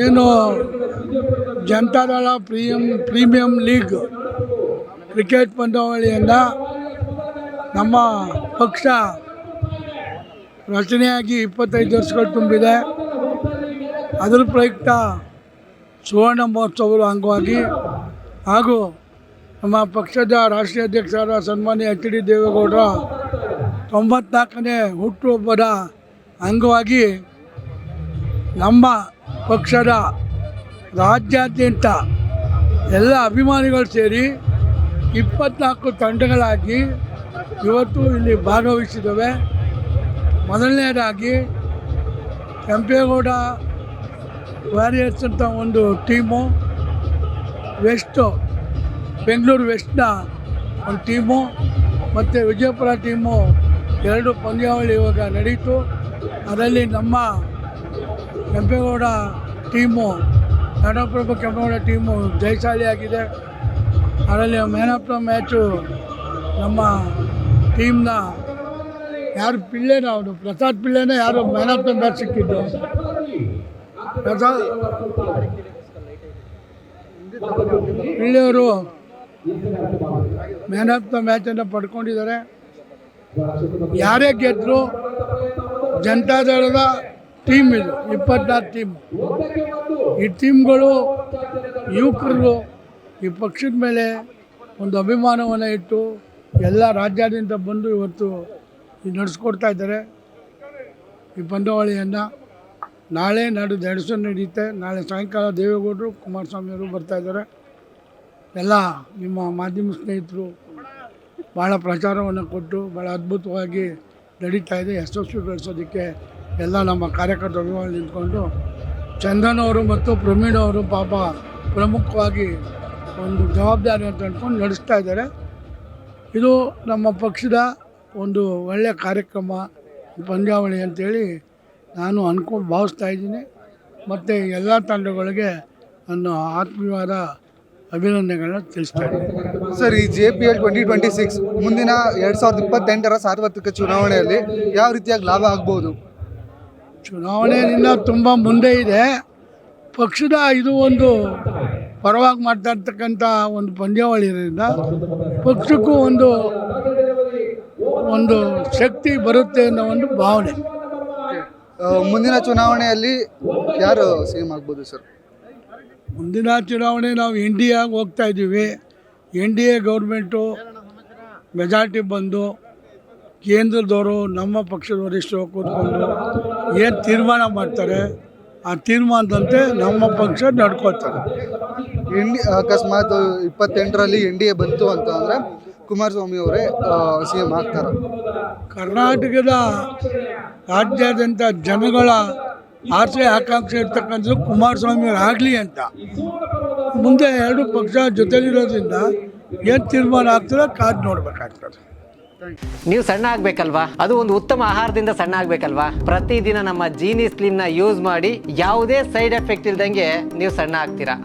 ಏನು Janata Dal premium league cricket ಪಂದ್ಯಾವಳಿಯನ್ನು ನಮ್ಮ ಪಕ್ಷ ರಚನೆಯಾಗಿ 25 ವರ್ಷಗಳು ತುಂಬಿದೆ. ಅದರ ಪ್ರಯುಕ್ತ ಸುವರ್ಣ ಮಹೋತ್ಸವದ ಅಂಗವಾಗಿ ಹಾಗೂ ನಮ್ಮ ಪಕ್ಷದ ರಾಷ್ಟ್ರೀಯ ಅಧ್ಯಕ್ಷರಾದ ಸನ್ಮಾನ್ಯ ಎಚ್ ಡಿ ದೇವೇಗೌಡರ 94ನೇ ಹುಟ್ಟುಹಬ್ಬದ ಅಂಗವಾಗಿ ನಮ್ಮ ಪಕ್ಷದ ರಾಜ್ಯಾದ್ಯಂತ ಎಲ್ಲ ಅಭಿಮಾನಿಗಳು ಸೇರಿ 24 ತಂಡಗಳಾಗಿ ಇವತ್ತು ಇಲ್ಲಿ ಭಾಗವಹಿಸಿದ್ದೇವೆ. ಮೊದಲನೇದಾಗಿ ಕೆಂಪೇಗೌಡ ವಾರಿಯರ್ಸ್ ಅಂತ ಒಂದು ಟೀಮು, ಬೆಂಗಳೂರು ವೆಸ್ಟ್ನ ಒಂದು ಟೀಮು ಮತ್ತು ವಿಜಯಪುರ ಟೀಮು 2 ಪಂದ್ಯಾವಳಿ ಇವಾಗ ನಡೀತು. ಅದರಲ್ಲಿ ನಮ್ಮ ಕೆಂಪೇಗೌಡ ಟೀಮು, ನಾಡಪ್ರಭು ಕೆಂಪೇಗೌಡ ಟೀಮು ಜಯಶಾಲಿಯಾಗಿದೆ. ಅದರಲ್ಲಿ ಮ್ಯಾನ್ ಆಫ್ ದ ಮ್ಯಾಚು ನಮ್ಮ ಟೀಮ್ನ ಯಾರು ಪಿಳ್ಳೆನ ಅವನು ಪ್ರಸಾದ್ ಪಿಳ್ಳೆನ ಯಾರು ಮ್ಯಾನ್ ಆಫ್ ದ ಮ್ಯಾಚ್ ಸಿಕ್ಕಿದ್ದು. ಪ್ರಸಾದ್ ಪಿಳ್ಳೆಯವರು ಮ್ಯಾನ್ ಆಫ್ ದ ಮ್ಯಾಚನ್ನು ಪಡ್ಕೊಂಡಿದ್ದಾರೆ. ಯಾರೇ ಗೆದ್ದರು ಜನತಾದಳದ ಟೀಮ್ ಇದು 24 ಟೀಮ್. ಈ ಟೀಮ್ಗಳು ಯುವಕರು ಈ ಪಕ್ಷದ ಮೇಲೆ ಒಂದು ಅಭಿಮಾನವನ್ನು ಇಟ್ಟು ಎಲ್ಲ ರಾಜ್ಯಾದ್ಯಂತ ಬಂದು ಇವತ್ತು ನಡೆಸ್ಕೊಡ್ತಾ ಇದ್ದಾರೆ. ಈ ಪಂದ್ಯಾವಳಿಯನ್ನು ನಾಳೆ ನಾಡಿದ್ದು 2 ದಿವಸ ನಡೆಯುತ್ತೆ. ನಾಳೆ ಸಾಯಂಕಾಲ ದೇವೇಗೌಡರು ಕುಮಾರಸ್ವಾಮಿಯವರು ಬರ್ತಾಯಿದ್ದಾರೆ. ಎಲ್ಲ ನಿಮ್ಮ ಮಾಧ್ಯಮ ಸ್ನೇಹಿತರು ಭಾಳ ಪ್ರಚಾರವನ್ನು ಕೊಟ್ಟು ಭಾಳ ಅದ್ಭುತವಾಗಿ ನಡೀತಾ ಇದೆ. ಯಶಸ್ವಿಗೊಳಿಸೋದಕ್ಕೆ ಎಲ್ಲ ನಮ್ಮ ಕಾರ್ಯಕರ್ತರು ಅಭಿಮಾನಿ ನಿಂತ್ಕೊಂಡು ಚಂದನ್ ಅವರು ಮತ್ತು ಪ್ರವೀಣ್ ಅವರು ಪಾಪ ಪ್ರಮುಖವಾಗಿ ಒಂದು ಜವಾಬ್ದಾರಿ ಅಂತ ಅಂದ್ಕೊಂಡು ನಡೆಸ್ತಾ ಇದ್ದಾರೆ. ಇದು ನಮ್ಮ ಪಕ್ಷದ ಒಂದು ಒಳ್ಳೆಯ ಕಾರ್ಯಕ್ರಮ ಪಂದ್ಯಾವಳಿ ಅಂತೇಳಿ ನಾನು ಭಾವಿಸ್ತಾ ಇದ್ದೀನಿ. ಮತ್ತು ಎಲ್ಲ ತಂಡಗಳಿಗೆ ನನ್ನ ಆತ್ಮೀಯವಾದ ಅಭಿನಂದನೆಗಳನ್ನ ತಿಳಿಸ್ತಾ ಇದ್ದೀನಿ. ಸರ್, ಈ JPL 2026 ಮುಂದಿನ 2028ರ ಸಾರ್ವತ್ರಿಕ ಚುನಾವಣೆಯಲ್ಲಿ ಯಾವ ರೀತಿಯಾಗಿ ಲಾಭ ಆಗ್ಬೋದು? ಚುನಾವಣೆಯಿಂದ ತುಂಬ ಮುಂದೆ ಇದೆ. ಪಕ್ಷದ ಇದು ಒಂದು ಪರವಾಗಿ ಮಾಡ್ತಾ ಇರ್ತಕ್ಕಂಥ ಒಂದು ಪಂದ್ಯಾವಳಿ ಇರೋದ್ರಿಂದ ಪಕ್ಷಕ್ಕೂ ಒಂದು ಶಕ್ತಿ ಬರುತ್ತೆ ಅನ್ನೋ ಒಂದು ಭಾವನೆ. ಮುಂದಿನ ಚುನಾವಣೆಯಲ್ಲಿ ಯಾರು CM ಆಗ್ಬೋದು ಸರ್? ಮುಂದಿನ ಚುನಾವಣೆ ನಾವು NDA ಹೋಗ್ತಾ ಇದ್ದೀವಿ. NDA ಗೌರ್ಮೆಂಟು ಮೆಜಾರಿಟಿ ಬಂದು ಕೇಂದ್ರದವರು ನಮ್ಮ ಪಕ್ಷದ ವರಿಷ್ಠರು ಕೂತ್ಕೊಂಡು ಏನು ತೀರ್ಮಾನ ಮಾಡ್ತಾರೆ ಆ ತೀರ್ಮಾನದಂತೆ ನಮ್ಮ ಪಕ್ಷ ನಡ್ಕೋತಾರೆ. ಅಕಸ್ಮಾತ್ 28ರಲ್ಲಿ NDA ಬಂತು ಅಂತ ಅಂದರೆ ಕುಮಾರಸ್ವಾಮಿ ಅವರೇ CM ಆಗ್ತಾರೆ. ಕರ್ನಾಟಕದ ರಾಜ್ಯಾದ್ಯಂತ ಜನಗಳ ಆಸೆ ಆಕಾಂಕ್ಷೆ ಇರ್ತಕ್ಕಂಥದ್ದು ಕುಮಾರಸ್ವಾಮಿ ಅವರು ಆಗಲಿ ಅಂತ. ಮುಂದೆ 2 ಪಕ್ಷ ಜೊತೆಲಿರೋದ್ರಿಂದ ಏನು ತೀರ್ಮಾನ ಆಗ್ತದೆ ಕಾದು ನೋಡಬೇಕಾಗ್ತದೆ. ನೀವು ಸಣ್ಣ ಆಗಬೇಕಲ್ವಾ? ಅದು ಒಂದು ಉತ್ತಮ ಆಹಾರದಿಂದ ಸಣ್ಣ ಆಗಬೇಕಲ್ವಾ? ಪ್ರತಿದಿನ ನಮ್ಮ ಜೀನಿ ಸ್ಲಿಮ್ನ ಯೂಸ್ ಮಾಡಿ ಯಾವುದೇ ಸೈಡ್ ಎಫೆಕ್ಟ್ ಇಲ್ದಂಗೆ ನೀವು ಸಣ್ಣ ಆಗ್ತೀರಾ.